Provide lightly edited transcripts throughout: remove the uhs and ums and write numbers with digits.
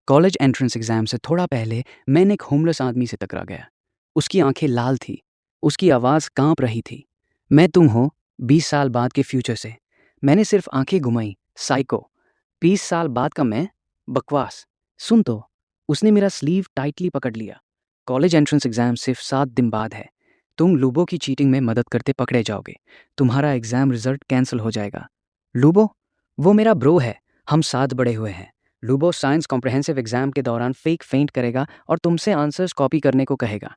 College entrance exam से थोड़ा पहले मैंने एक होमलेस आदमी से टकरा गया। उसकी आंखें लाल थी, उसकी आवाज़ काँप रही थी। मैं तुम हो 20 साल बाद के फ्यूचर से। मैंने सिर्फ आंखें घुमाई। साइको। 20 साल बाद का मैं? बकवास। सुन तो। उसने मेरा स्लीव टाइटली पकड़ लिया। कॉलेज एंट्रेंस एग्ज़ाम सिर्फ 7 दिन बाद है। तुम लूबो की चीटिंग में मदद करते पकड़े जाओगे। तुम्हारा एग्ज़ाम रिजल्ट कैंसिल हो जाएगा। लूबो? वो मेरा ब्रो है। हम साथ बड़े हुए हैं। लूबो साइंस कॉम्प्रहेंसिव एग्जाम के दौरान फेक फेंट करेगा और तुमसे आंसर्स कॉपी करने को कहेगा।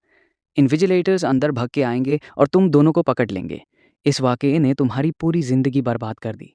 इन्विजिलेटर्स अंदर भाग के आएंगे और तुम दोनों को पकड़ लेंगे। इस वाकये ने तुम्हारी पूरी जिंदगी बर्बाद कर दी।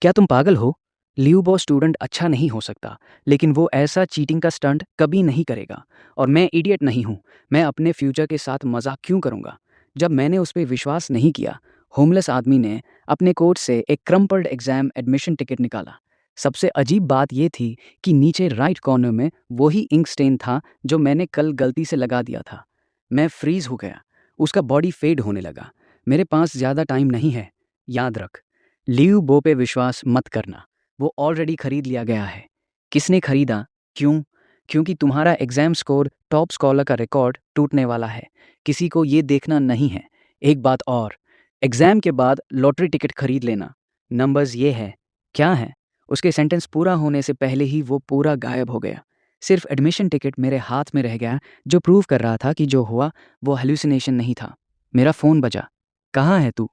क्या तुम पागल हो? ल्यूबो स्टूडेंट अच्छा नहीं हो सकता, लेकिन वो ऐसा चीटिंग का स्टंट कभी नहीं करेगा। और मैं इडियट नहीं हूँ। मैं अपने फ्यूचर के साथ मजाक क्यों करूँगा? जब मैंने उस पर विश्वास नहीं किया, होमलेस आदमी ने अपने कोट से एक क्रम्पल्ड एग्जाम एडमिशन टिकट निकाला। सबसे अजीब बात यह थी कि नीचे राइट कॉर्नर में वही इंक स्टेन था जो मैंने कल गलती से लगा दिया था। मैं फ्रीज हो गया। उसका बॉडी फेड होने लगा। मेरे पास ज़्यादा टाइम नहीं है। याद रख, लीव बो पे विश्वास मत करना। वो ऑलरेडी खरीद लिया गया है। किसने खरीदा? क्यों? क्योंकि तुम्हारा एग्जाम स्कोर टॉप स्कॉलर का रिकॉर्ड टूटने वाला है। किसी को ये देखना नहीं है। एक बात और, एग्जाम के बाद लॉटरी टिकट खरीद लेना। नंबर्स ये है। क्या है? उसके सेंटेंस पूरा होने से पहले ही वो पूरा गायब हो गया। सिर्फ एडमिशन टिकट मेरे हाथ में रह गया, जो प्रूव कर रहा था कि जो हुआ वो हेलुसिनेशन नहीं था। मेरा फ़ोन बजा। कहाँ है तू?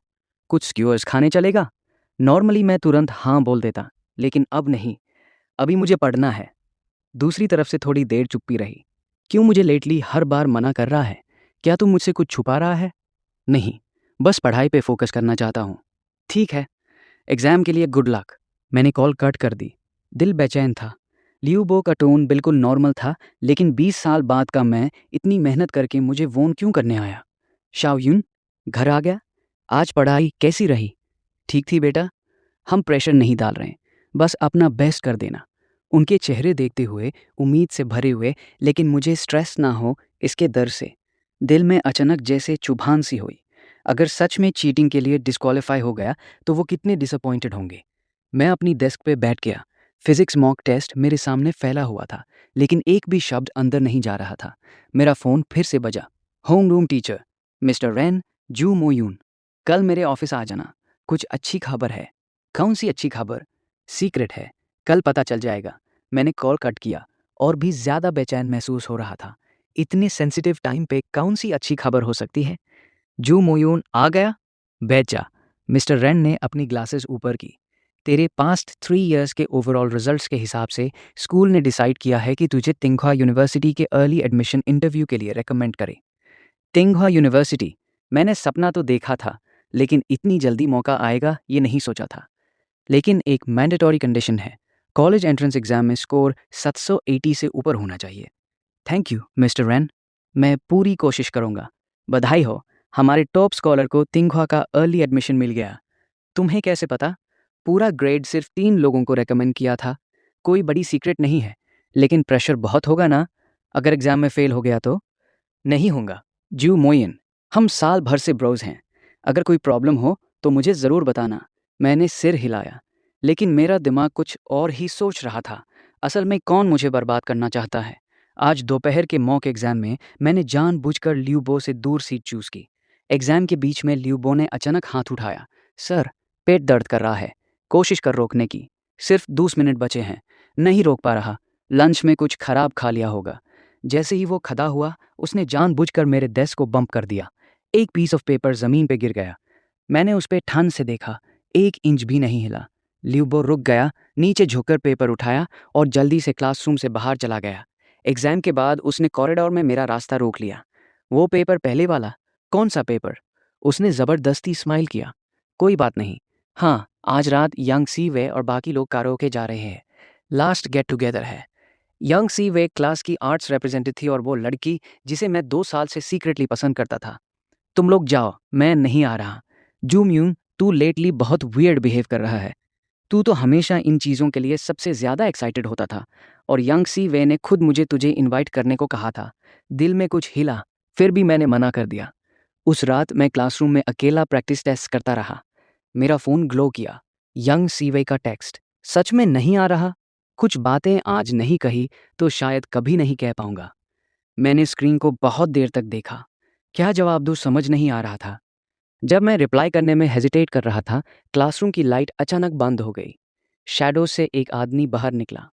कुछ स्क्यूअर्स खाने चलेगा? नॉर्मली मैं तुरंत हाँ बोल देता, लेकिन अब नहीं। अभी मुझे पढ़ना है। दूसरी तरफ से थोड़ी देर चुप्पी रही। क्यों मुझे लेटली हर बार मना कर रहा है? क्या तू मुझसे कुछ छुपा रहा है? नहीं, बस पढ़ाई पे फोकस करना चाहता हूँ। ठीक है, एग्जाम के लिए गुड लक। मैंने कॉल कट कर दी। दिल बेचैन था। लियूबो का टोन बिल्कुल नॉर्मल था, लेकिन 20 साल बाद का मैं इतनी मेहनत करके मुझे वोन क्यों करने आया? शाओयुन, घर आ गया? आज पढ़ाई कैसी रही? ठीक थी बेटा। हम प्रेशर नहीं डाल रहे, बस अपना बेस्ट कर देना। उनके चेहरे देखते हुए, उम्मीद से भरे हुए, लेकिन मुझे स्ट्रेस ना हो इसके डर से दिल में अचानक जैसे चुभान सी हुई। अगर सच में चीटिंग के लिए डिस्क्वालीफाई हो गया तो वो कितने डिसअपॉइंटेड होंगे। मैं अपनी डेस्क पे बैठ गया। फिजिक्स मॉक टेस्ट मेरे सामने फैला हुआ था, लेकिन एक भी शब्द अंदर नहीं जा रहा था। मेरा फ़ोन फिर से बजा। होम रूम टीचर, मिस्टर रैन, जू मोयून। कल मेरे ऑफिस आ जाना। कुछ अच्छी खबर है। कौन सी अच्छी खबर? सीक्रेट है, कल पता चल जाएगा। मैंने कॉल कट किया और भी ज़्यादा बेचैन महसूस हो रहा था। इतने सेंसिटिव टाइम पे कौन सी अच्छी खबर हो सकती है? जू मोयून आ गया? बैठ जा। मिस्टर रेन ने अपनी ग्लासेस ऊपर की। तेरे पास्ट 3 इयर्स के ओवरऑल रिजल्ट्स के हिसाब से स्कूल ने डिसाइड किया है कि तुझे तिंगहुआ यूनिवर्सिटी के अर्ली एडमिशन इंटरव्यू के लिए रेकमेंड करे। तिंगहुआ यूनिवर्सिटी? मैंने सपना तो देखा था, लेकिन इतनी जल्दी मौका आएगा ये नहीं सोचा था। लेकिन एक मैंडेटरी कंडीशन है। कॉलेज एंट्रेंस एग्जाम में स्कोर 780 से ऊपर होना चाहिए। थैंक यू मिस्टर रैन, मैं पूरी कोशिश करूंगा। बधाई हो, हमारे टॉप स्कॉलर को तिंगहुआ का अर्ली एडमिशन मिल गया। तुम्हें कैसे पता? पूरा ग्रेड सिर्फ 3 लोगों को रेकमेंड किया था। कोई बड़ी सीक्रेट नहीं है, लेकिन प्रेशर बहुत होगा ना? अगर एग्जाम में फेल हो गया तो? नहीं होगा। जू मोइन, हम साल भर से ब्रोज हैं। अगर कोई प्रॉब्लम हो तो मुझे ज़रूर बताना। मैंने सिर हिलाया, लेकिन मेरा दिमाग कुछ और ही सोच रहा था। असल में कौन मुझे बर्बाद करना चाहता है? आज दोपहर के मॉक एग्जाम में मैंने जानबूझकर ल्यूबो से दूर सीट चूज़ की। एग्जाम के बीच में ल्यूबो ने अचानक हाथ उठाया। सर, पेट दर्द कर रहा है। कोशिश कर रोकने की। सिर्फ 20 मिनट बचे हैं। नहीं रोक पा रहा। लंच में कुछ खराब खा लिया होगा। जैसे ही वो खड़ा हुआ, उसने जानबूझकर मेरे डेस्क को बम्प कर दिया। एक पीस ऑफ पेपर ज़मीन पे गिर गया। मैंने उस पे ठन से देखा, 1 इंच भी नहीं हिला। ल्यूबो रुक गया, नीचे झुककर पेपर उठाया और जल्दी से क्लासरूम से बाहर चला गया। एग्जाम के बाद उसने कॉरिडोर में मेरा रास्ता रोक लिया। वो पेपर पहले वाला? कौन सा पेपर? उसने ज़बरदस्ती स्माइल किया। कोई बात नहीं। हाँ, आज रात यंग सी वे और बाकी लोग कारोके जा रहे हैं। लास्ट गेट टुगेदर है। यंग सी वे क्लास की आर्ट्स रिप्रेजेंटेटिव थी और वो लड़की जिसे मैं 2 साल से सीक्रेटली पसंद करता था। तुम लोग जाओ, मैं नहीं आ रहा। जू म्यूंग, तू लेटली बहुत वियर्ड बिहेव कर रहा है। तू तो हमेशा इन चीज़ों के लिए सबसे ज़्यादा एक्साइटेड होता था, और यंग सी वे ने खुद मुझे तुझे इनवाइट करने को कहा था। दिल में कुछ हिला, फिर भी मैंने मना कर दिया। उस रात मैं क्लासरूम में अकेला प्रैक्टिस टेस्ट करता रहा। मेरा फ़ोन ग्लो किया। यंग सी वे का टेक्स्ट। सच में नहीं आ रहा? कुछ बातें आज नहीं कही तो शायद कभी नहीं कह पाऊंगा। मैंने स्क्रीन को बहुत देर तक देखा। क्या जवाब दूँ समझ नहीं आ रहा था। जब मैं रिप्लाई करने में हेजिटेट कर रहा था, क्लासरूम की लाइट अचानक बंद हो गई। शैडो से एक आदमी बाहर निकला।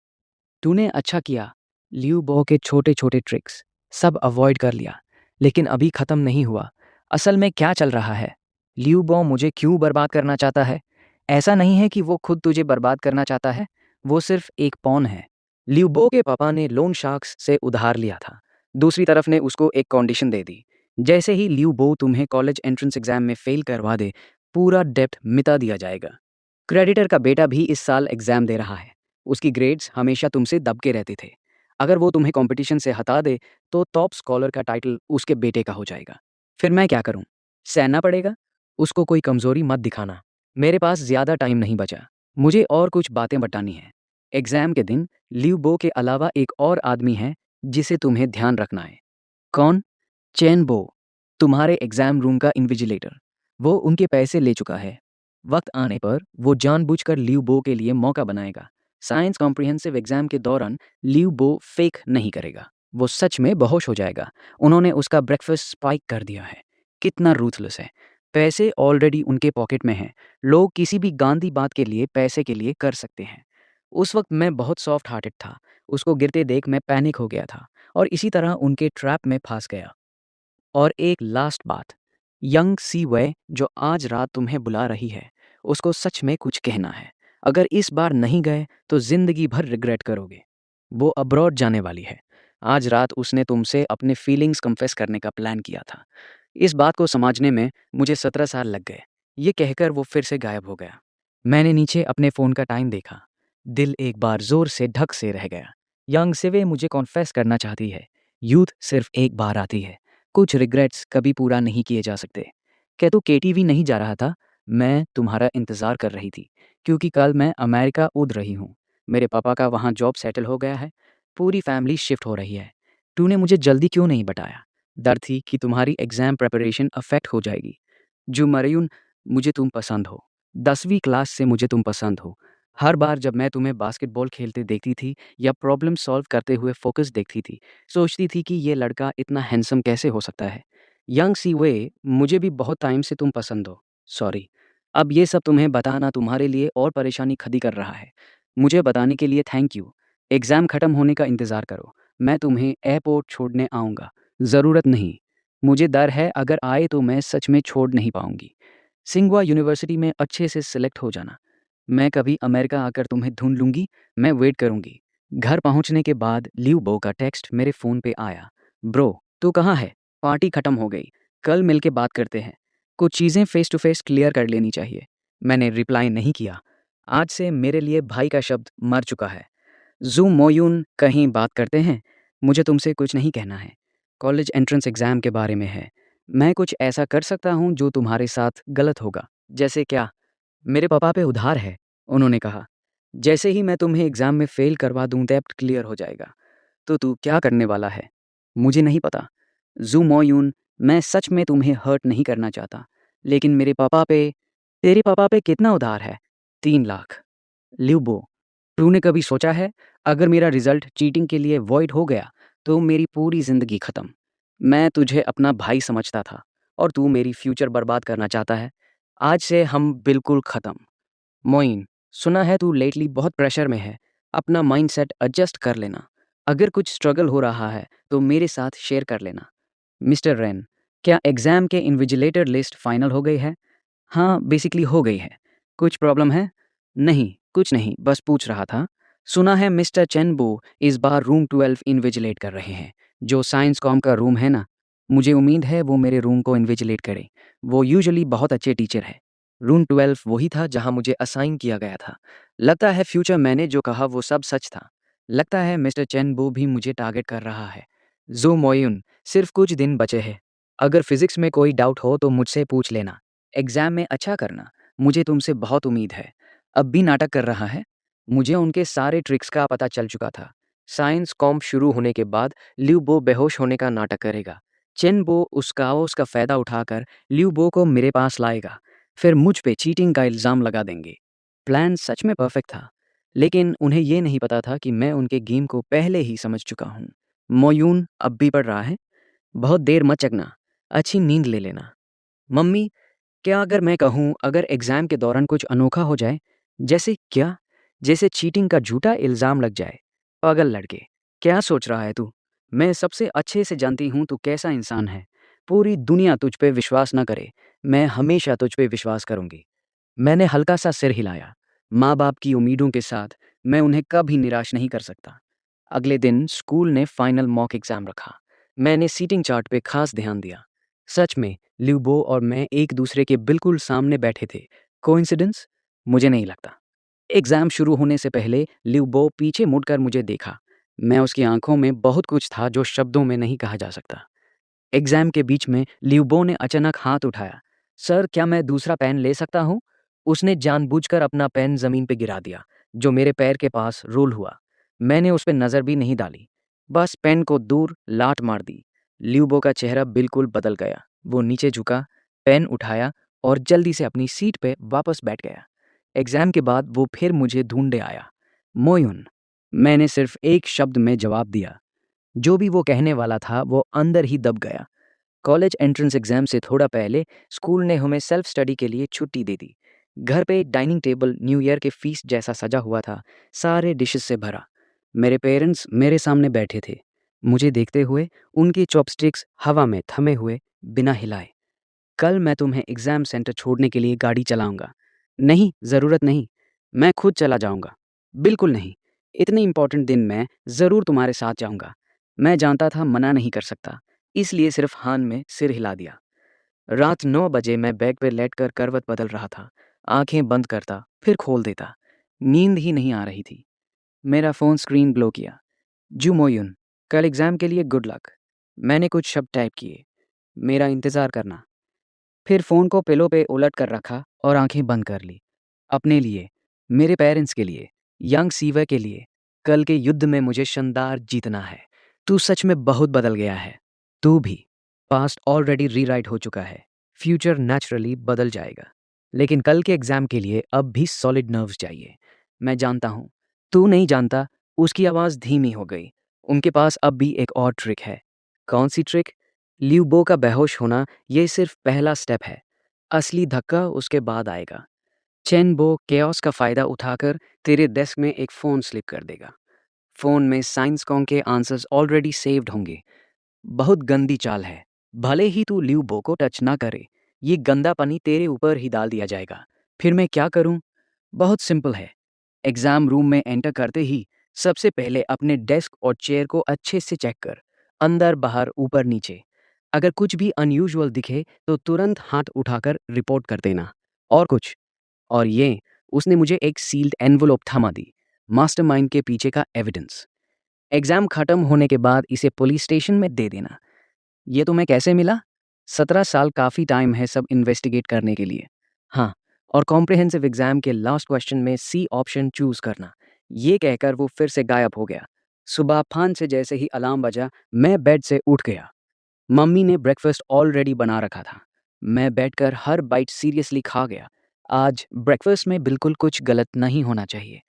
तूने अच्छा किया। लियू बो के छोटे छोटे ट्रिक्स सब अवॉइड कर लिया, लेकिन अभी खत्म नहीं हुआ। असल में क्या चल रहा है? लियू बो मुझे क्यों बर्बाद करना चाहता है? ऐसा नहीं है कि वो खुद तुझे बर्बाद करना चाहता है, वो सिर्फ एक पॉन है। लियू बो के पापा ने लोन शार्क्स से उधार लिया था। दूसरी तरफ ने उसको एक कंडीशन दे दी। जैसे ही लियू बो तुम्हें कॉलेज एंट्रेंस एग्जाम में फेल करवा दे, पूरा डेप्ट मिटा दिया जाएगा। क्रेडिटर का बेटा भी इस साल एग्जाम दे रहा है। उसकी ग्रेड्स हमेशा तुमसे दबके रहते थे। अगर वो तुम्हें कंपटीशन से हटा दे तो टॉप स्कॉलर का टाइटल उसके बेटे का हो जाएगा। फिर मैं क्या करूं? सहना पड़ेगा। उसको कोई कमजोरी मत दिखाना। मेरे पास ज्यादा टाइम नहीं बचा। मुझे और कुछ बातें बतानी है। एग्जाम के दिन लियू बो के अलावा एक और आदमी है जिसे तुम्हें ध्यान रखना है। कौन? चैन बो, तुम्हारे एग्जाम रूम का इन्विजिलेटर। वो उनके पैसे ले चुका है। वक्त आने पर वो जानबूझकर लियू बो के लिए मौका बनाएगा। साइंस कॉम्प्रिहेंसिव एग्जाम के दौरान लियू बो फेक नहीं करेगा। वो सच में बेहोश हो जाएगा। उन्होंने उसका ब्रेकफास्ट स्पाइक कर दिया है। कितना रूथलेस है। पैसे ऑलरेडी उनके पॉकेट में हैं। लोग किसी भी गांधी बात के लिए पैसे के लिए कर सकते हैं। उस वक्त मैं बहुत सॉफ्ट हार्टेड था। उसको गिरते देख मैं पैनिक हो गया था और इसी तरह उनके ट्रैप में फंस गया। और एक लास्ट बात, यंग सी वे जो आज रात तुम्हें बुला रही है, उसको सच में कुछ कहना है। अगर इस बार नहीं गए तो जिंदगी भर रिग्रेट करोगे। वो अब्रॉड जाने वाली है। आज रात उसने तुमसे अपने फीलिंग्स कन्फेस करने का प्लान किया था। इस बात को समझने में मुझे 17 साल लग गए। ये कहकर वो फिर से गायब हो गया। मैंने नीचे अपने फ़ोन का टाइम देखा। दिल एक बार जोर से ढक से रह गया। यंग सिवे मुझे कॉन्फेस करना चाहती है। यूथ सिर्फ एक बार आती है। कुछ रिग्रेट्स कभी पूरा नहीं किए जा सकते। क्या तू केटीवी नहीं जा रहा था? मैं तुम्हारा इंतज़ार कर रही थी, क्योंकि कल मैं अमेरिका उड़ रही हूँ। मेरे पापा का वहाँ जॉब सेटल हो गया है। पूरी फैमिली शिफ्ट हो रही है। तूने मुझे जल्दी क्यों नहीं बताया? डर थी कि तुम्हारी एग्ज़ाम प्रिपरेशन अफेक्ट हो जाएगी। जो मरयून, मुझे तुम पसंद हो। 10वीं क्लास से मुझे तुम पसंद हो। हर बार जब मैं तुम्हें बास्केटबॉल खेलते देखती थी या प्रॉब्लम सॉल्व करते हुए फोकस देखती थी, सोचती थी कि ये लड़का इतना हैंडसम कैसे हो सकता है। यंग सी वे, मुझे भी बहुत टाइम से तुम पसंद हो। सॉरी। अब ये सब तुम्हें बताना तुम्हारे लिए और परेशानी खड़ी कर रहा है। मुझे बताने के लिए थैंक यू। एग्ज़ाम ख़त्म होने का इंतज़ार करो। मैं तुम्हें एयरपोर्ट छोड़ने आऊँगा। ज़रूरत नहीं। मुझे डर है अगर आए तो मैं सच में छोड़ नहीं पाऊंगी। सिंघवा यूनिवर्सिटी में अच्छे से सिलेक्ट हो जाना। मैं कभी अमेरिका आकर तुम्हें ढूंढ लूंगी। मैं वेट करूंगी। घर पहुंचने के बाद लियू बो का टेक्स्ट मेरे फ़ोन पे आया। ब्रो, तू कहाँ है? पार्टी ख़त्म हो गई। कल मिलके बात करते हैं। कुछ चीज़ें फेस टू फेस क्लियर कर लेनी चाहिए। मैंने रिप्लाई नहीं किया। आज से मेरे लिए भाई का शब्द मर चुका है। ज़ूम मोयून, कहीं बात करते हैं। मुझे तुमसे कुछ नहीं कहना है। कॉलेज एंट्रेंस एग्ज़ाम के बारे में है। मैं कुछ ऐसा कर सकता हूँ जो तुम्हारे साथ गलत होगा। जैसे क्या? मेरे पापा पे उधार है, उन्होंने कहा। जैसे ही मैं तुम्हें एग्ज़ाम में फ़ेल करवा दूँ डेब्ट क्लियर हो जाएगा। तो तू क्या करने वाला है? मुझे नहीं पता। ज़ू मोयून, मैं सच में तुम्हें हर्ट नहीं करना चाहता। लेकिन मेरे पापा पे तेरे पापा पे कितना उधार है? 3 लाख। ल्यूबो, तूने कभी सोचा है अगर मेरा रिजल्ट चीटिंग के लिए वॉइड हो गया तो मेरी पूरी जिंदगी खत्म। मैं तुझे अपना भाई समझता था और तू मेरी फ्यूचर बर्बाद करना चाहता है। आज से हम बिल्कुल खत्म। मोइन, सुना है तू लेटली बहुत प्रेशर में है। अपना माइंडसेट एडजस्ट कर लेना। अगर कुछ स्ट्रगल हो रहा है तो मेरे साथ शेयर कर लेना। मिस्टर रेन, क्या एग्जाम के इन्विजिलेटर लिस्ट फाइनल हो गई है? हाँ, बेसिकली हो गई है। कुछ प्रॉब्लम है? नहीं, कुछ नहीं, बस पूछ रहा था। सुना है मिस्टर चेनबू इस बार रूम 12 इन्विजिलेट कर रहे हैं, जो साइंस कॉम का रूम है ना। मुझे उम्मीद है वो मेरे रूम को इन्विजिलेट करे। वो यूजुअली बहुत अच्छे टीचर है। रूम 12 वही था जहाँ मुझे असाइन किया गया था। लगता है फ्यूचर मैंने जो कहा वो सब सच था। लगता है मिस्टर चेनबू भी मुझे टारगेट कर रहा है। जो मोयुन, सिर्फ कुछ दिन बचे हैं। अगर फिजिक्स में कोई डाउट हो तो मुझसे पूछ लेना। एग्जाम में अच्छा करना। मुझे तुमसे बहुत उम्मीद है। अब भी नाटक कर रहा है? मुझे उनके सारे ट्रिक्स का पता चल चुका था। साइंस कॉम्प शुरू होने के बाद ल्यू बो बेहोश होने का नाटक करेगा। चेन बो उसका फ़ायदा उठाकर ल्यू बो को मेरे पास लाएगा। फिर मुझ पे चीटिंग का इल्ज़ाम लगा देंगे। प्लान सच में परफेक्ट था। लेकिन उन्हें ये नहीं पता था कि मैं उनके गेम को पहले ही समझ चुका हूँ। मोयून अब भी पढ़ रहा है। बहुत देर मत जगना। अच्छी नींद ले लेना। मम्मी, क्या अगर मैं कहूँ अगर एग्ज़ाम के दौरान कुछ अनोखा हो जाए? जैसे क्या? जैसे चीटिंग का झूठा इल्ज़ाम लग जाए। पागल लड़के, क्या सोच रहा है तू? मैं सबसे अच्छे से जानती हूँ तू कैसा इंसान है। पूरी दुनिया तुझ पे विश्वास ना करे, मैं हमेशा तुझ पे विश्वास करूँगी। मैंने हल्का सा सिर हिलाया। माँ बाप की उम्मीदों के साथ मैं उन्हें कभी निराश नहीं कर सकता। अगले दिन स्कूल ने फाइनल मॉक एग्ज़ाम रखा। मैंने सीटिंग चार्ट पे खास ध्यान दिया। सच में ल्यूबो और मैं एक दूसरे के बिल्कुल सामने बैठे थे। कोइंसिडेंस? मुझे नहीं लगता। एग्ज़ाम शुरू होने से पहले ल्यूबो पीछे मुड़कर मुझे देखा। मैं उसकी आंखों में बहुत कुछ था जो शब्दों में नहीं कहा जा सकता। एग्ज़ाम के बीच में ल्यूबो ने अचानक हाथ उठाया। सर, क्या मैं दूसरा पेन ले सकता हूँ? उसने जानबूझकर अपना पेन ज़मीन पे गिरा दिया, जो मेरे पैर के पास रोल हुआ। मैंने उस पे नज़र भी नहीं डाली, बस पेन को दूर लात मार दी। ल्यूबो का चेहरा बिल्कुल बदल गया। वो नीचे झुका, पेन उठाया और जल्दी से अपनी सीट पे वापस बैठ गया। एग्ज़ाम के बाद वो फिर मुझे ढूंढने आया। मोयुन, मैंने सिर्फ एक शब्द में जवाब दिया। जो भी वो कहने वाला था वो अंदर ही दब गया। कॉलेज एंट्रेंस एग्जाम से थोड़ा पहले स्कूल ने हमें सेल्फ स्टडी के लिए छुट्टी दे दी। घर पे डाइनिंग टेबल न्यू ईयर के फीस्ट जैसा सजा हुआ था, सारे डिशेस से भरा। मेरे पेरेंट्स मेरे सामने बैठे थे, मुझे देखते हुए, उनके चॉपस्टिक्स हवा में थमे हुए, बिना हिलाए। कल मैं तुम्हें एग्जाम सेंटर छोड़ने के लिए गाड़ी चलाऊंगा। नहीं, ज़रूरत नहीं। मैं खुद चला जाऊंगा। बिल्कुल नहीं। इतने इंपॉर्टेंट दिन मैं ज़रूर तुम्हारे साथ जाऊंगा। मैं जानता था मना नहीं कर सकता, इसलिए सिर्फ हान में सिर हिला दिया। रात 9 बजे मैं बेड पर लेटकर करवट बदल रहा था। आंखें बंद करता, फिर खोल देता। नींद ही नहीं आ रही थी। मेरा फ़ोन स्क्रीन ग्लो किया। जू मोयुन, कल एग्ज़ाम के लिए गुड लक। मैंने कुछ शब्द टाइप किए। मेरा इंतज़ार करना। फिर फ़ोन को पिलो पे उलट कर रखा और आंखें बंद कर ली। अपने लिए, मेरे पेरेंट्स के लिए, यंग सीवा के लिए, कल के युद्ध में मुझे शानदार जीतना है। तू सच में बहुत बदल गया है। तू भी। पास्ट ऑलरेडी रीराइट हो चुका है। फ्यूचर नेचुरली बदल जाएगा। लेकिन कल के एग्ज़ाम के लिए अब भी सॉलिड नर्व्स चाहिए। मैं जानता हूँ। तू नहीं जानता। उसकी आवाज़ धीमी हो गई। उनके पास अब भी एक और ट्रिक है। कौन सी ट्रिक? ल्यूबो का बेहोश होना ये सिर्फ पहला स्टेप है। असली धक्का उसके बाद आएगा। चेनबो केओस का फ़ायदा उठाकर तेरे डेस्क में एक फ़ोन स्लिप कर देगा। फ़ोन में साइंस कॉन्ग के आंसर्स ऑलरेडी सेव्ड होंगे। बहुत गंदी चाल है। भले ही तू ल्यूबो को टच ना करे, ये गंदा पानी तेरे ऊपर ही डाल दिया जाएगा। फिर मैं क्या करूं? बहुत सिंपल है। एग्ज़ाम रूम में एंटर करते ही सबसे पहले अपने डेस्क और चेयर को अच्छे से चेक कर। अंदर बाहर ऊपर नीचे। अगर कुछ भी अनयूजुअल दिखे तो तुरंत हाथ उठाकर रिपोर्ट कर देना। और कुछ। और ये, उसने मुझे एक सील्ड एनवलप थमा दी। मास्टरमाइंड के पीछे का एविडेंस। एग्ज़ाम खत्म होने के बाद इसे पुलिस स्टेशन में दे देना। ये तुम्हें कैसे मिला? 17 साल काफ़ी टाइम है सब इन्वेस्टिगेट करने के लिए। हाँ, और कॉम्प्रिहेंसिव एग्ज़ाम के लास्ट क्वेश्चन में सी ऑप्शन चूज़ करना। ये कहकर वो फिर से गायब हो गया। सुबह 5 से जैसे ही अलार्म बजा, मैं बेड से उठ गया। मम्मी ने ब्रेकफास्ट ऑलरेडी बना रखा था। मैं बैठकर हर बाइट सीरियसली खा गया। आज ब्रेकफास्ट में बिल्कुल कुछ गलत नहीं होना चाहिए।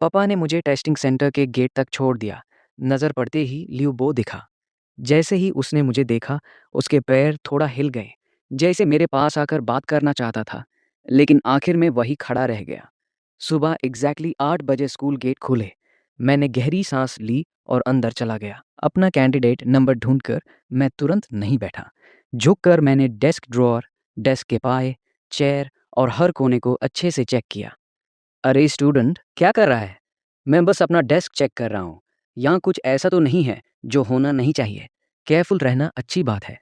पापा ने मुझे टेस्टिंग सेंटर के गेट तक छोड़ दिया। नज़र पड़ते ही ल्यूबो दिखा। जैसे ही उसने मुझे देखा, उसके पैर थोड़ा हिल गए, जैसे मेरे पास आकर बात करना चाहता था, लेकिन आखिर में वही खड़ा रह गया। सुबह एग्जैक्टली 8 बजे स्कूल गेट खुले। मैंने गहरी सांस ली और अंदर चला गया। अपना कैंडिडेट नंबर ढूंढकर मैं तुरंत नहीं बैठा। झुककर मैंने डेस्क ड्रॉअर, डेस्क के पाए, चेयर और हर कोने को अच्छे से चेक किया। अरे स्टूडेंट, क्या कर रहा है? मैं बस अपना डेस्क चेक कर रहा हूँ। यहाँ कुछ ऐसा तो नहीं है जो होना नहीं चाहिए। केयरफुल रहना अच्छी बात है।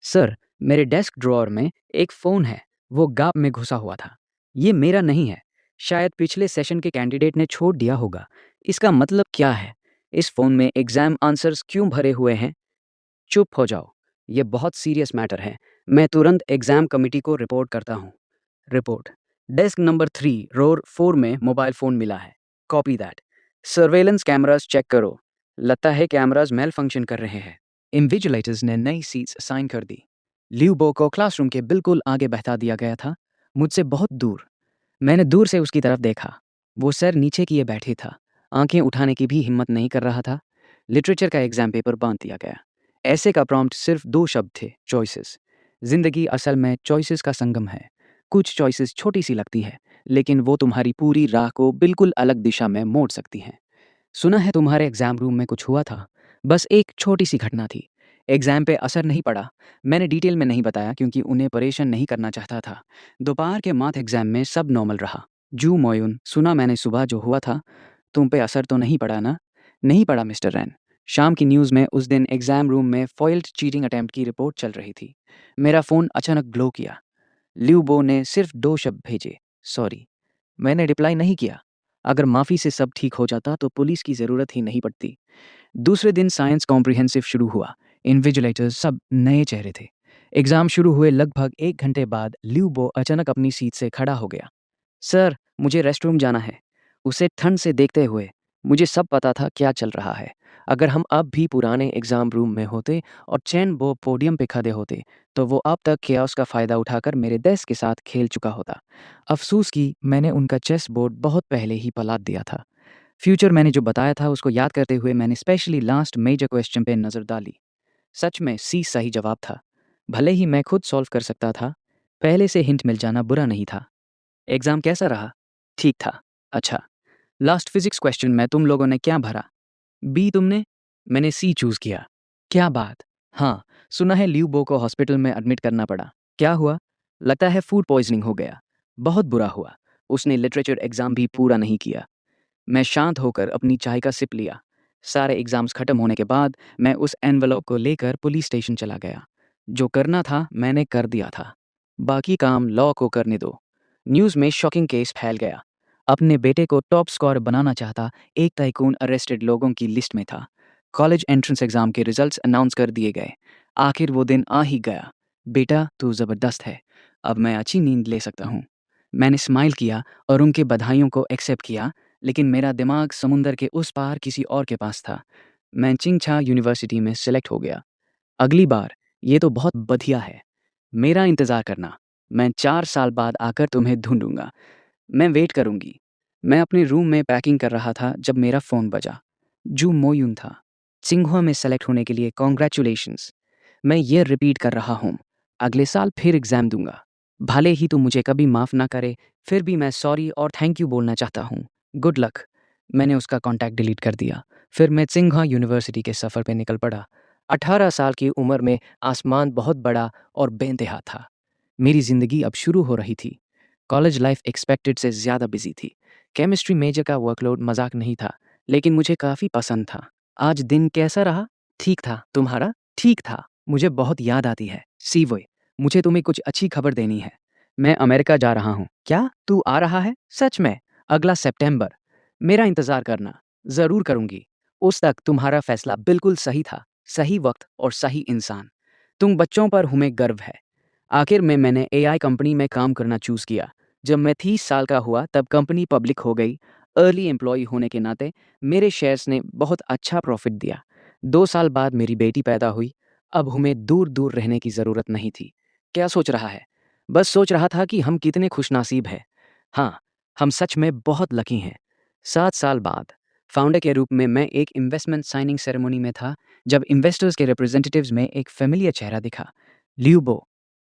सर, मेरे डेस्क ड्रॉअर में एक फ़ोन है, वो गाप में घुसा हुआ था। ये मेरा नहीं है। शायद पिछले सेशन के कैंडिडेट ने छोड़ दिया होगा। इसका मतलब क्या है? इस फ़ोन में एग्ज़ाम आंसर्स क्यों भरे हुए हैं? चुप हो जाओ। ये बहुत सीरियस मैटर है। मैं तुरंत एग्ज़ाम कमिटी को रिपोर्ट करता हूँ। रिपोर्ट। डेस्क नंबर 3 रोर 4 में मोबाइल फ़ोन मिला है। Copy that. Surveillance cameras check करो। लगता है कैमरास मेल फंक्शन कर रहे हैं। इन्विजिलेटर्स ने नई सीट्स असाइन कर दी। ल्यूबो को क्लासरूम के बिल्कुल आगे बैठा दिया गया था, मुझसे बहुत दूर। मैंने दूर से उसकी तरफ देखा। वो सर नीचे किए बैठे था, आंखें उठाने की भी हिम्मत नहीं कर रहा था। लिटरेचर का एग्जाम पेपर बांध दिया गया। ऐसे का प्रॉम्प्ट सिर्फ 2 शब्द थे, चॉइसेस। जिंदगी असल में चॉइसेस का संगम है। कुछ चॉइसेस छोटी सी लगती है, लेकिन वो तुम्हारी पूरी राह को बिल्कुल अलग दिशा में मोड़ सकती हैं। सुना है तुम्हारे एग्जाम रूम में कुछ हुआ था। बस एक छोटी सी घटना थी। एग्जाम पे असर नहीं पड़ा। मैंने डिटेल में नहीं बताया क्योंकि उन्हें परेशान नहीं करना चाहता था। दोपहर के माथ एग्जाम में सब नॉर्मल रहा। जू मोयुन, सुना मैंने सुबह जो हुआ था। तुम पे असर तो नहीं पड़ा ना? नहीं पड़ा मिस्टर रैन। शाम की न्यूज़ में उस दिन एग्जाम रूम में फॉइल्ड चीटिंग अटेम्प्ट की रिपोर्ट चल रही थी। मेरा फ़ोन अचानक ग्लो किया। लिू बो ने सिर्फ 2 शब्द भेजे, सॉरी। मैंने रिप्लाई नहीं किया। अगर माफ़ी से सब ठीक हो जाता तो पुलिस की ज़रूरत ही नहीं पड़ती। दूसरे दिन साइंस कॉम्प्रिहेंसिव शुरू हुआ। इन्विजिलेटर्स सब नए चेहरे थे। एग्ज़ाम शुरू हुए लगभग 1 घंटे बाद लिू बो अचानक अपनी सीट से खड़ा हो गया। सर, मुझे रेस्टरूम जाना है। उसे ठंड से देखते हुए मुझे सब पता था क्या चल रहा है। अगर हम अब भी पुराने एग्जाम रूम में होते और चैन बो पोडियम पे खड़े होते, तो वो अब तक chaos का फ़ायदा उठाकर मेरे डेस्क के साथ खेल चुका होता। अफसोस कि मैंने उनका चेस बोर्ड बहुत पहले ही पलाट दिया था। फ्यूचर मैंने जो बताया था उसको याद करते हुए मैंने स्पेशली लास्ट मेजर क्वेश्चन पे नज़र डाली। सच में सी सही जवाब था। भले ही मैं खुद सॉल्व कर सकता था, पहले से हिंट मिल जाना बुरा नहीं था। एग्ज़ाम कैसा रहा? ठीक था। अच्छा, लास्ट फिज़िक्स क्वेश्चन में तुम लोगों ने क्या भरा? बी तुमने? मैंने सी चूज़ किया। क्या बात? हाँ, सुना है लियू बो को हॉस्पिटल में एडमिट करना पड़ा। क्या हुआ? लगता है फूड पॉइज़निंग हो गया। बहुत बुरा हुआ। उसने लिटरेचर एग्ज़ाम भी पूरा नहीं किया। मैं शांत होकर अपनी चाय का सिप लिया। सारे एग्ज़ाम्स खत्म होने के बाद मैं उस एनवेलप को लेकर पुलिस स्टेशन चला गया। जो करना था मैंने कर दिया था। बाकी काम लॉ को करने दो। न्यूज़ में शॉकिंग केस फैल गया। अपने बेटे को टॉप स्कोर बनाना चाहता एक टाइकून अरेस्टेड लोगों की लिस्ट में था। कॉलेज एंट्रेंस एग्ज़ाम के रिजल्ट्स अनाउंस कर दिए गए। आखिर वो दिन आ ही गया। बेटा तू ज़बरदस्त है। अब मैं अच्छी नींद ले सकता हूँ। मैंने स्माइल किया और उनके बधाइयों को एक्सेप्ट किया, लेकिन मेरा दिमाग समुंदर के उस पार किसी और के पास था। मैं चिंगछा यूनिवर्सिटी में सेलेक्ट हो गया। अगली बार ये तो बहुत बढ़िया है। मेरा इंतज़ार करना। मैं 4 साल बाद आकर तुम्हें ढूँढूँगा। मैं वेट करूँगी। मैं अपने रूम में पैकिंग कर रहा था जब मेरा फ़ोन बजा। जू मोयून था। सिंघुआ में सेलेक्ट होने के लिए कांग्रेचुलेशंस। मैं ये रिपीट कर रहा हूँ। अगले साल फिर एग्ज़ाम दूँगा। भले ही तू मुझे कभी माफ़ ना करे, फिर भी मैं सॉरी और थैंक यू बोलना चाहता हूँ। Good luck. मैंने उसका कॉन्टैक्ट डिलीट कर दिया। फिर मैं सिंघुआ यूनिवर्सिटी के सफ़र पे निकल पड़ा। 18 साल की उम्र में आसमान बहुत बड़ा और बेइंतहा था। मेरी ज़िंदगी अब शुरू हो रही थी। कॉलेज लाइफ एक्सपेक्टेड से ज़्यादा बिजी थी। केमिस्ट्री मेजर का वर्कलोड मजाक नहीं था, लेकिन मुझे काफ़ी पसंद था। आज दिन कैसा रहा? ठीक था। तुम्हारा? ठीक था। मुझे बहुत याद आती है। सीवोय, मुझे तुम्हें कुछ अच्छी खबर देनी है। मैं अमेरिका जा रहा हूँ। क्या? तू आ रहा है? सच में? अगला सितंबर। मेरा इंतज़ार करना। ज़रूर करूँगी। उस तक तुम्हारा फैसला बिल्कुल सही था। सही वक्त और सही इंसान। तुम बच्चों पर हमें गर्व है। आखिर में मैंने एआई कंपनी में काम करना चूज़ किया। जब मैं 30 साल का हुआ तब कंपनी पब्लिक हो गई। अर्ली एम्प्लॉय होने के नाते मेरे शेयर्स ने बहुत अच्छा प्रॉफिट दिया। 2 साल बाद मेरी बेटी पैदा हुई। अब हमें दूर-दूर रहने की ज़रूरत नहीं थी। क्या सोच रहा है? बस सोच रहा था कि हम कितने खुशनसीब हैं। हाँ, हम सच में बहुत लकी हैं। 7 साल बाद फाउंडर के रूप में मैं एक इन्वेस्टमेंट साइनिंग सेरेमनी में था जब इन्वेस्टर्स के रिप्रेजेंटेटिव्स में एक फ़ैमिलियर चेहरा दिखा। ल्यूबो।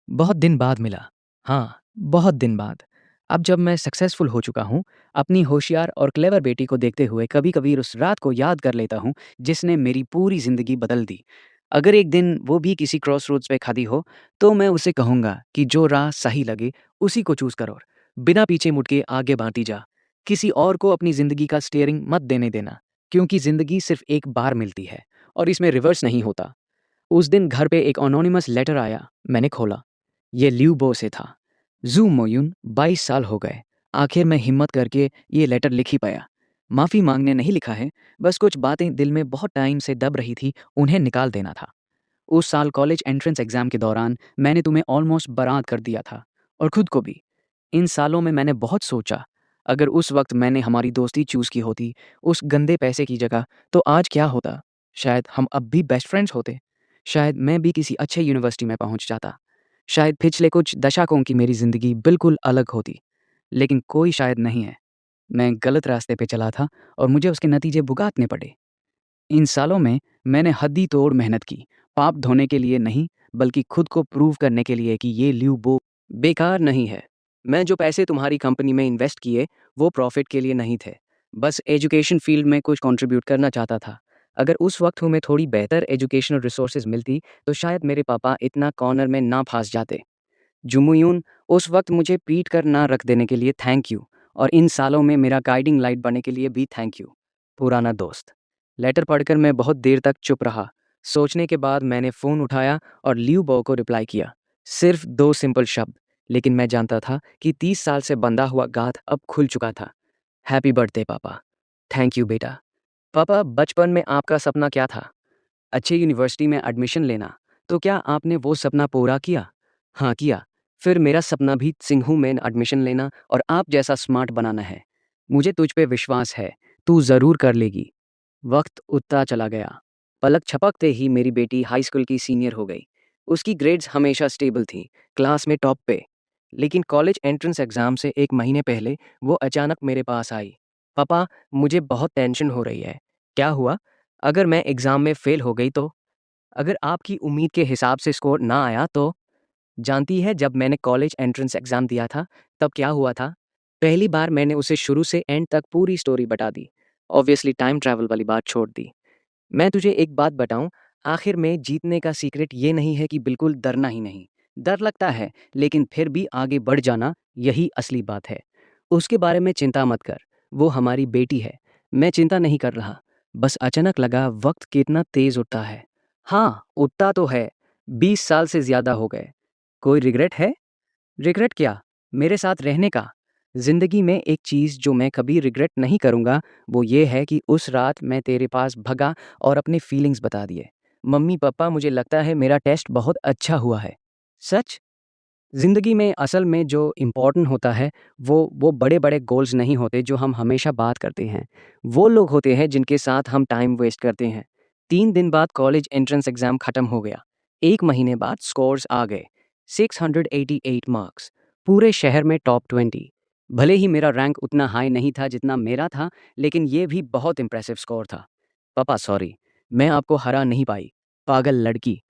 बहुत दिन बाद मिला। हाँ, बहुत दिन बाद। अब जब मैं सक्सेसफुल हो चुका हूँ, अपनी होशियार और क्लेवर बेटी को देखते हुए कभी-कभी उस रात को याद कर लेता हूँ, जिसने मेरी पूरी ज़िंदगी बदल दी। अगर एक दिन वो भी किसी क्रॉसरोड्स पे खड़ी हो, तो मैं उसे कहूँगा कि जो राह सही लगे, उसी को चूज़ करो। बिना पीछे मुड़ के आगे बढ़ती जा। किसी और को अपनी ज़िंदगी का स्टीयरिंग मत देने देना, क्योंकि ज़िंदगी सिर्फ़ एक बार मिलती है और इसमें रिवर्स नहीं होता। उस दिन घर पे एक एनोनिमस लेटर आया। मैंने खोला। ये ल्यूबो से था। ज़ू मोयुन, 22 साल हो गए। आखिर मैं हिम्मत करके ये लेटर लिख ही पाया। माफ़ी मांगने नहीं लिखा है, बस कुछ बातें दिल में बहुत टाइम से दब रही थी, उन्हें निकाल देना था। उस साल कॉलेज एंट्रेंस एग्ज़ाम के दौरान मैंने तुम्हें ऑलमोस्ट बर्बाद कर दिया था और खुद को भी। इन सालों में मैंने बहुत सोचा, अगर उस वक्त मैंने हमारी दोस्ती चूज़ की होती, उस गंदे पैसे की जगह, तो आज क्या होता? शायद हम अब भी बेस्ट फ्रेंड्स होते। शायद मैं भी किसी अच्छे यूनिवर्सिटी में पहुंच जाता। शायद पिछले कुछ दशकों की मेरी ज़िंदगी बिल्कुल अलग होती। लेकिन कोई शायद नहीं है। मैं गलत रास्ते पे चला था और मुझे उसके नतीजे भुगतने पड़े। इन सालों में मैंने हद्दी तोड़ मेहनत की, पाप धोने के लिए नहीं, बल्कि खुद को प्रूव करने के लिए कि ये ल्यूबो बेकार नहीं है। मैं जो पैसे तुम्हारी कंपनी में इन्वेस्ट किए, वो प्रॉफिट के लिए नहीं थे। बस एजुकेशन फील्ड में कुछ कंट्रीब्यूट करना चाहता था। अगर उस वक्त हमें थोड़ी बेहतर एजुकेशनल रिसोर्सेज मिलती, तो शायद मेरे पापा इतना कॉर्नर में ना फंस जाते। जुमुयून, उस वक्त मुझे पीट कर ना रख देने के लिए थैंक यू, और इन सालों में मेरा गाइडिंग लाइट बनने के लिए भी थैंक यू। पुराना दोस्त। लेटर पढ़कर मैं बहुत देर तक चुप रहा। सोचने के बाद मैंने फ़ोन उठाया और लियू बो को रिप्लाई किया। सिर्फ 2 सिंपल शब्द, लेकिन मैं जानता था कि 30 साल से बंधा हुआ गाँठ अब खुल चुका था। हैप्पी बर्थडे पापा। थैंक यू बेटा। पापा, बचपन में आपका सपना क्या था? अच्छी यूनिवर्सिटी में एडमिशन लेना। तो क्या आपने वो सपना पूरा किया? हाँ, किया। फिर मेरा सपना भी सिंघू में एडमिशन लेना और आप जैसा स्मार्ट बनाना है। मुझे तुझ पे विश्वास है, तू ज़रूर कर लेगी। वक्त उड़ता चला गया। पलक झपकते ही मेरी बेटी हाई स्कूल की सीनियर हो गई। उसकी ग्रेड्स हमेशा स्टेबल थी, क्लास में टॉप पे। लेकिन कॉलेज एंट्रेंस एग्ज़ाम से 1 महीने पहले वो अचानक मेरे पास आई। पापा, मुझे बहुत टेंशन हो रही है। क्या हुआ? अगर मैं एग्ज़ाम में फ़ेल हो गई तो? अगर आपकी उम्मीद के हिसाब से स्कोर ना आया तो? जानती है, जब मैंने कॉलेज एंट्रेंस एग्ज़ाम दिया था, तब क्या हुआ था? पहली बार मैंने उसे शुरू से एंड तक पूरी स्टोरी बता दी। ऑब्वियसली टाइम ट्रैवल वाली बात छोड़ दी। मैं तुझे एक बात बताऊं, आखिर में जीतने का सीक्रेट ये नहीं है कि बिल्कुल डरना ही नहीं। डर लगता है, लेकिन फिर भी आगे बढ़ जाना, यही असली बात है। उसके बारे में चिंता मत कर, वो हमारी बेटी है। मैं चिंता नहीं कर रहा, बस अचानक लगा वक्त कितना तेज उठता है। हाँ, उठता तो है। 20 साल से ज्यादा हो गए। कोई रिग्रेट है? रिग्रेट क्या? मेरे साथ रहने का। जिंदगी में एक चीज़ जो मैं कभी रिग्रेट नहीं करूँगा, वो ये है कि उस रात मैं तेरे पास भगा और अपने फीलिंग्स बता दिए। मम्मी पापा, मुझे लगता है मेरा टेस्ट बहुत अच्छा हुआ है। सच? ज़िंदगी में असल में जो इम्पोर्टेंट होता है, वो बड़े-बड़े गोल्स नहीं होते जो हम हमेशा बात करते हैं। वो लोग होते हैं जिनके साथ हम टाइम वेस्ट करते हैं। 3 दिन बाद कॉलेज एंट्रेंस एग्ज़ाम खत्म हो गया। 1 महीने बाद स्कोर्स आ गए। 688 मार्क्स। पूरे शहर में टॉप 20। भले ही मेरा रैंक उतना हाई नहीं था जितना मेरा था, लेकिन ये भी बहुत इम्प्रेसिव स्कोर था। पापा सॉरी, मैं आपको हरा नहीं पाई। पागल लड़की।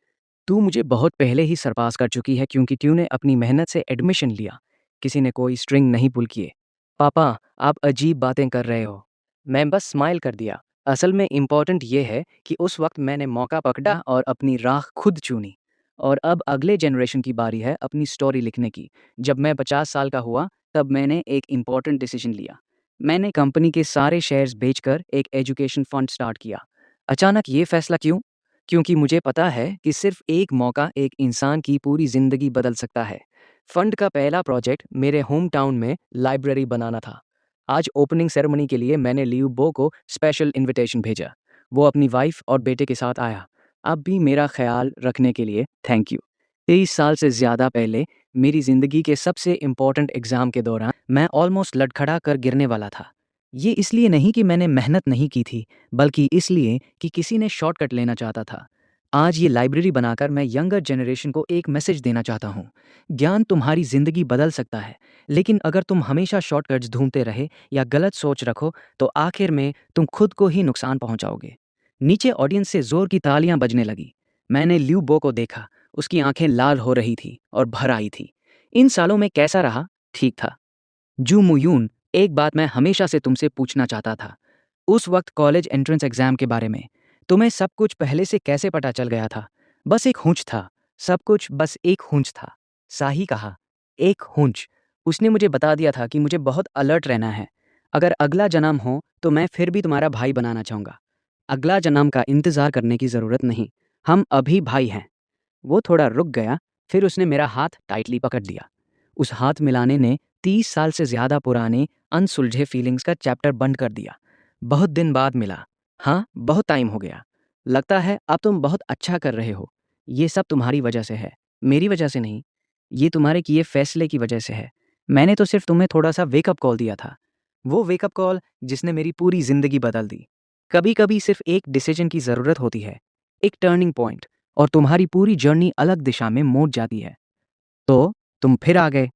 तू मुझे बहुत पहले ही सरपास कर चुकी है क्योंकि तूने अपनी मेहनत से एडमिशन लिया। किसी ने कोई स्ट्रिंग नहीं पुल किए। पापा, आप अजीब बातें कर रहे हो। मैं बस स्माइल कर दिया। असल में इम्पोर्टेंट ये है कि उस वक्त मैंने मौका पकड़ा और अपनी राह खुद चुनी। और अब अगले जनरेशन की बारी है अपनी स्टोरी लिखने की। जब मैं 50 साल का हुआ, तब मैंने एक इम्पोर्टेंट डिसीजन लिया। मैंने कंपनी के सारे शेयर्स बेचकर एक एजुकेशन फंड स्टार्ट किया। अचानक ये फैसला क्यों? क्योंकि मुझे पता है कि सिर्फ एक मौका एक इंसान की पूरी जिंदगी बदल सकता है। फंड का पहला प्रोजेक्ट मेरे होम टाउन में लाइब्रेरी बनाना था। आज ओपनिंग सेरेमनी के लिए मैंने लियू बो को स्पेशल इनविटेशन भेजा। वो अपनी वाइफ और बेटे के साथ आया। अब भी मेरा ख्याल रखने के लिए थैंक यू। 23 साल से ज़्यादा पहले मेरी ज़िंदगी के सबसे इम्पोर्टेंट एग्ज़ाम के दौरान मैं ऑलमोस्ट लड़खड़ा कर गिरने वाला था। ये इसलिए नहीं कि मैंने मेहनत नहीं की थी, बल्कि इसलिए कि किसी ने शॉर्टकट लेना चाहता था। आज ये लाइब्रेरी बनाकर मैं यंगर जनरेशन को एक मैसेज देना चाहता हूँ। ज्ञान तुम्हारी ज़िंदगी बदल सकता है, लेकिन अगर तुम हमेशा शॉर्टकट्स ढूंढते रहे या गलत सोच रखो, तो आखिर में तुम खुद को ही नुकसान पहुंचाओगे। नीचे ऑडियंस से जोर की तालियां बजने लगी। मैंने ल्यू बो को देखा। उसकी आंखें लाल हो रही थी और भर आई थी। इन सालों में कैसा रहा? ठीक था। जू मुयून, एक बात मैं हमेशा से तुमसे पूछना चाहता था। उस वक्त कॉलेज एंट्रेंस एग्जाम के बारे में तुम्हें सब कुछ पहले से कैसे पता चल गया था? बस एक hunch था। सब कुछ बस एक hunch था। साही कहा। एक hunch। उसने मुझे बता दिया था कि मुझे बहुत अलर्ट रहना है। अगर अगला जन्म हो तो मैं फिर भी तुम्हारा भाई बनाना चाहूँगा। अगला जन्म का इंतज़ार करने की ज़रूरत नहीं। हम अभी भाई हैं। वो थोड़ा रुक गया, फिर उसने मेरा हाथ टाइटली पकड़ लिया। उस हाथ मिलाने ने 30 साल से ज़्यादा पुराने अनसुलझे फीलिंग्स का चैप्टर बंद कर दिया। बहुत दिन बाद मिला। हाँ, बहुत टाइम हो गया। लगता है अब तुम बहुत अच्छा कर रहे हो। ये सब तुम्हारी वजह से है, मेरी वजह से नहीं। ये तुम्हारे किए फैसले की वजह से है। मैंने तो सिर्फ तुम्हें थोड़ा सा वेकअप कॉल दिया था। वो वेकअप कॉल जिसने मेरी पूरी ज़िंदगी बदल दी। कभी कभी सिर्फ एक डिसीजन की ज़रूरत होती है, एक टर्निंग पॉइंट, और तुम्हारी पूरी जर्नी अलग दिशा में मोड़ जाती है। तो तुम फिर आ गए।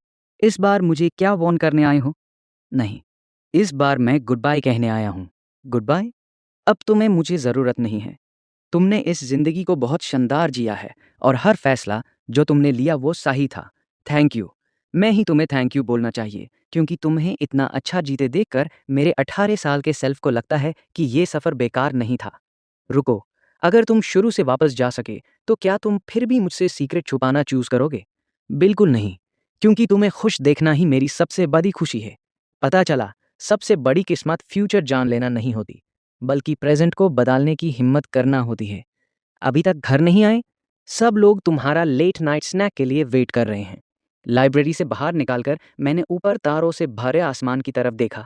इस बार मुझे क्या वॉर्न करने आए हो? नहीं, इस बार मैं गुड बाय कहने आया हूँ। Good bye? अब तुम्हें मुझे ज़रूरत नहीं है। तुमने इस ज़िंदगी को बहुत शानदार जिया है और हर फैसला जो तुमने लिया वो सही था। Thank you. मैं ही तुम्हें थैंक यू बोलना चाहिए क्योंकि तुम्हें इतना अच्छा जीते देखकर मेरे 18 साल के सेल्फ को लगता है कि ये सफ़र बेकार नहीं था। रुको, अगर तुम शुरू से वापस जा सके तो क्या तुम फिर भी मुझसे सीक्रेट छुपाना चूज़ करोगे? बिल्कुल नहीं, क्योंकि तुम्हें खुश देखना ही मेरी सबसे बड़ी खुशी है। पता चला, सबसे बड़ी किस्मत फ्यूचर जान लेना नहीं होती, बल्कि प्रेज़ेंट को बदलने की हिम्मत करना होती है। अभी तक घर नहीं आए? सब लोग तुम्हारा लेट नाइट स्नैक के लिए वेट कर रहे हैं। लाइब्रेरी से बाहर निकालकर मैंने ऊपर तारों से भरे आसमान की तरफ देखा।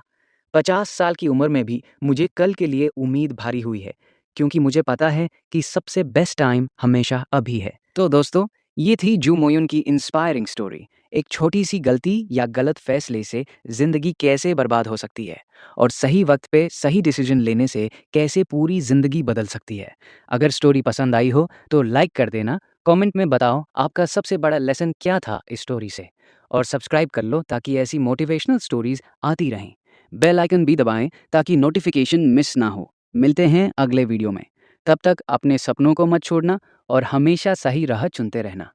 50 साल की उम्र में भी मुझे कल के लिए उम्मीद भरी हुई है, क्योंकि मुझे पता है कि सबसे बेस्ट टाइम हमेशा अभी है। तो दोस्तों, ये थी जू मोयुन की इंस्पायरिंग स्टोरी। एक छोटी सी गलती या गलत फैसले से ज़िंदगी कैसे बर्बाद हो सकती है और सही वक्त पे सही डिसीजन लेने से कैसे पूरी ज़िंदगी बदल सकती है। अगर स्टोरी पसंद आई हो तो लाइक कर देना, कमेंट में बताओ आपका सबसे बड़ा लेसन क्या था इस स्टोरी से, और सब्सक्राइब कर लो ताकि ऐसी मोटिवेशनल स्टोरीज आती रहें। बेल आइकन भी दबाएं ताकि नोटिफिकेशन मिस ना हो। मिलते हैं अगले वीडियो में। तब तक अपने सपनों को मत छोड़ना और हमेशा सही राह चुनते रहना।